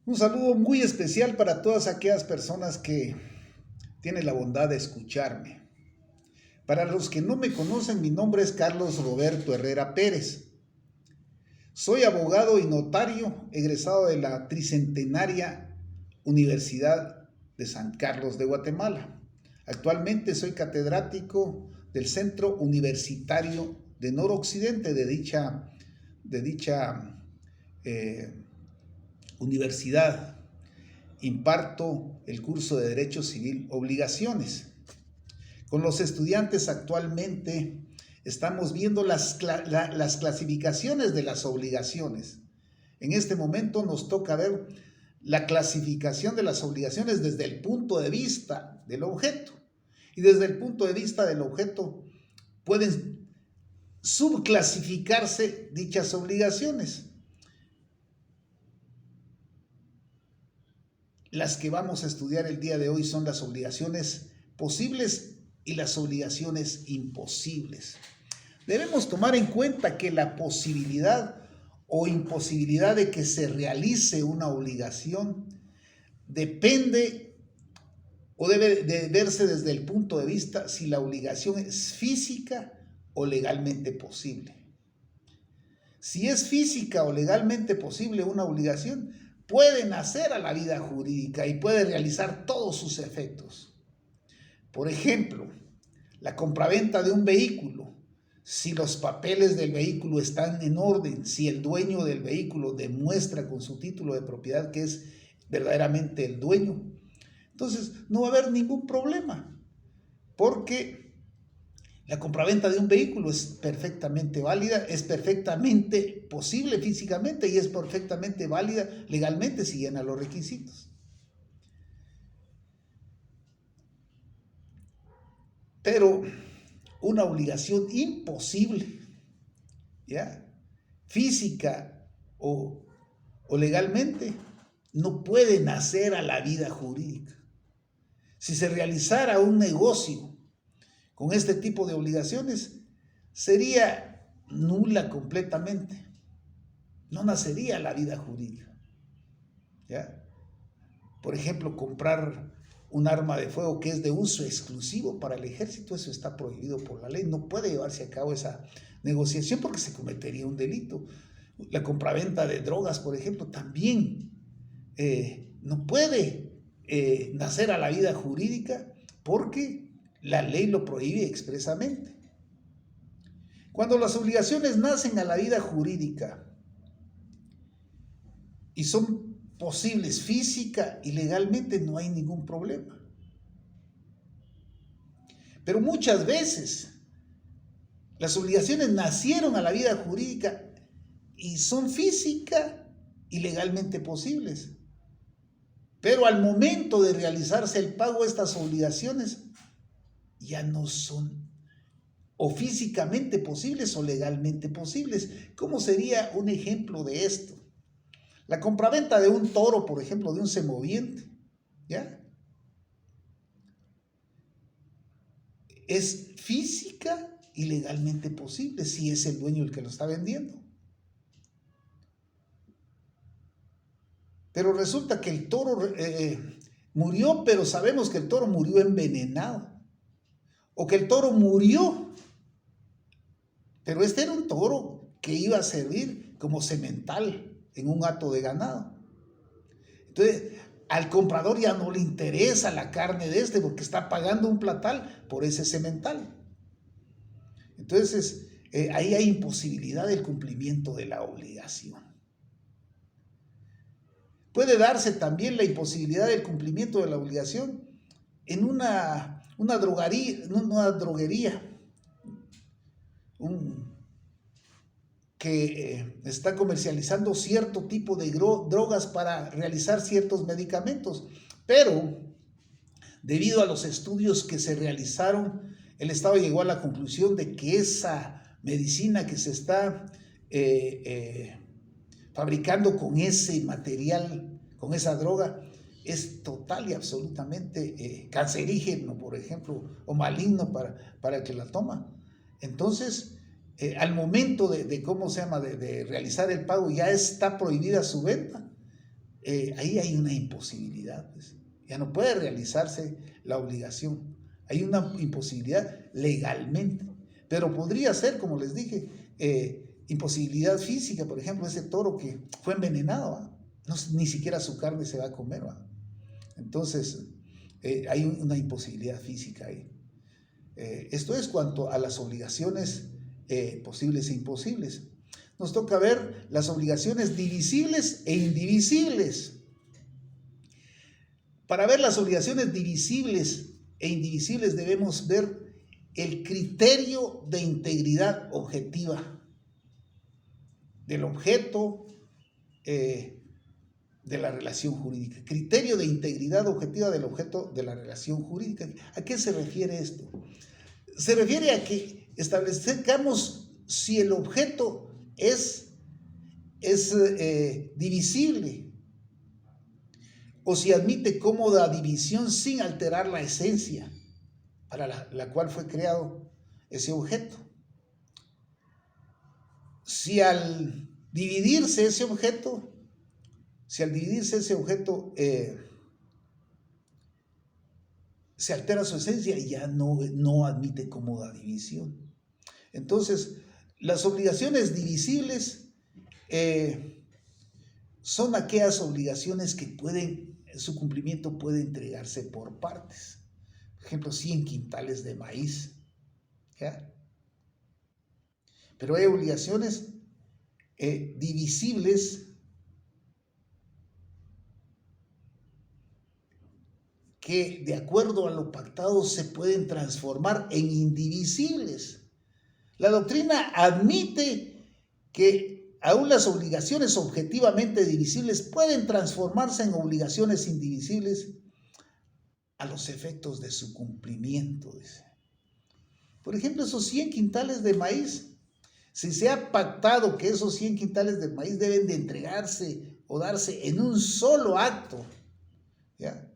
Un saludo muy especial para todas aquellas personas que tienen la bondad de escucharme. Para los que no me conocen, mi nombre es Carlos Roberto Herrera Pérez. Soy abogado y notario egresado de la tricentenaria Universidad de San Carlos de Guatemala. Actualmente soy catedrático del Centro Universitario de Noroccidente de dicha universidad. Imparto el curso de Derecho Civil Obligaciones. Con los estudiantes actualmente estamos viendo las clasificaciones de las obligaciones. En este momento nos toca ver la clasificación de las obligaciones desde el punto de vista del objeto. Y desde el punto de vista del objeto pueden subclasificarse dichas obligaciones. Las que vamos a estudiar el día de hoy son las obligaciones posibles y las obligaciones imposibles. Debemos tomar en cuenta que la posibilidad o imposibilidad de que se realice una obligación depende o debe de verse desde el punto de vista si la obligación es física o legalmente posible. Si es física o legalmente posible una obligación, puede nacer a la vida jurídica y puede realizar todos sus efectos. Por ejemplo, la compraventa de un vehículo. Si los papeles del vehículo están en orden, si el dueño del vehículo demuestra con su título de propiedad que es verdaderamente el dueño, entonces no va a haber ningún problema, porque la compraventa de un vehículo es perfectamente válida, es perfectamente posible físicamente y es perfectamente válida legalmente si llena los requisitos. Pero una obligación imposible, ¿ya? Física o legalmente, no puede nacer a la vida jurídica. Si se realizara un negocio con este tipo de obligaciones, sería nula completamente. No nacería la vida jurídica. ¿Ya? Por ejemplo, comprar un arma de fuego que es de uso exclusivo para el ejército, eso está prohibido por la ley. No puede llevarse a cabo esa negociación porque se cometería un delito. La compraventa de drogas, por ejemplo, también no puede nacer a la vida jurídica porque la ley lo prohíbe expresamente. Cuando las obligaciones nacen a la vida jurídica y son posibles física y legalmente, no hay ningún problema. Pero muchas veces las obligaciones nacieron a la vida jurídica y son física y legalmente posibles. Pero al momento de realizarse el pago de estas obligaciones ya no son o físicamente posibles o legalmente posibles. ¿Cómo sería un ejemplo de esto? La compraventa de un toro, por ejemplo, de un semoviente, ¿ya? Es física y legalmente posible si es el dueño el que lo está vendiendo. Pero resulta que el toro murió, pero sabemos que el toro murió envenenado. O que el toro murió, pero este era un toro que iba a servir como semental en un hato de ganado. Entonces, al comprador ya no le interesa la carne de este porque está pagando un platal por ese semental. Entonces, ahí hay imposibilidad del cumplimiento de la obligación. Puede darse también la imposibilidad del cumplimiento de la obligación en una droguería, que está comercializando cierto tipo de drogas para realizar ciertos medicamentos, pero debido a los estudios que se realizaron, el Estado llegó a la conclusión de que esa medicina que se está fabricando con ese material, con esa droga, es total y absolutamente cancerígeno, por ejemplo, o maligno para el que la toma. Entonces, al momento de realizar el pago, ya está prohibida su venta. ahí hay una imposibilidad, pues. Ya no puede realizarse la obligación. Hay una imposibilidad legalmente. Pero podría ser, como les dije, imposibilidad física, por ejemplo, ese toro que fue envenenado, ¿va? No, ni siquiera su carne se va a comer, ¿va? Entonces, hay una imposibilidad física ahí. Esto es cuanto a las obligaciones posibles e imposibles. Nos toca ver las obligaciones divisibles e indivisibles. Para ver las obligaciones divisibles e indivisibles debemos ver el criterio de integridad objetiva del objeto de la relación jurídica. Criterio de integridad objetiva del objeto de la relación jurídica. ¿A qué se refiere esto? Se refiere a que establezcamos si el objeto es divisible o si admite cómoda división sin alterar la esencia para la cual fue creado ese objeto. Si al dividirse ese objeto, se altera su esencia y ya no admite cómoda división. Entonces, las obligaciones divisibles son aquellas obligaciones que su cumplimiento puede entregarse por partes. Por ejemplo, 100 quintales de maíz, ¿ya? Pero hay obligaciones divisibles que, de acuerdo a lo pactado, se pueden transformar en indivisibles. La doctrina admite que aún las obligaciones objetivamente divisibles pueden transformarse en obligaciones indivisibles a los efectos de su cumplimiento, dice. Por ejemplo, esos 100 quintales de maíz, si se ha pactado que esos 100 quintales de maíz deben de entregarse o darse en un solo acto, ¿ya?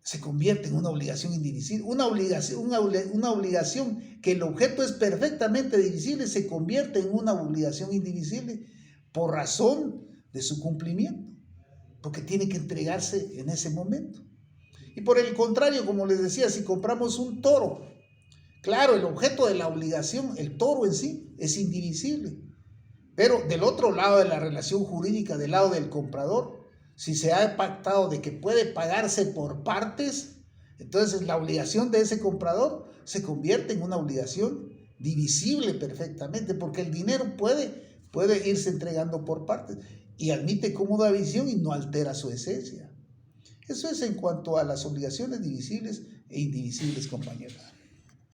Se convierte en una obligación indivisible. Una obligación que el objeto es perfectamente divisible se convierte en una obligación indivisible por razón de su cumplimiento, porque tiene que entregarse en ese momento. Y por el contrario, como les decía, si compramos un toro, claro, el objeto de la obligación, el toro en sí, es indivisible. Pero del otro lado de la relación jurídica, del lado del comprador, si se ha pactado de que puede pagarse por partes, entonces la obligación de ese comprador se convierte en una obligación divisible perfectamente, porque el dinero puede irse entregando por partes y admite cómoda visión y no altera su esencia. Eso es en cuanto a las obligaciones divisibles e indivisibles, compañeros.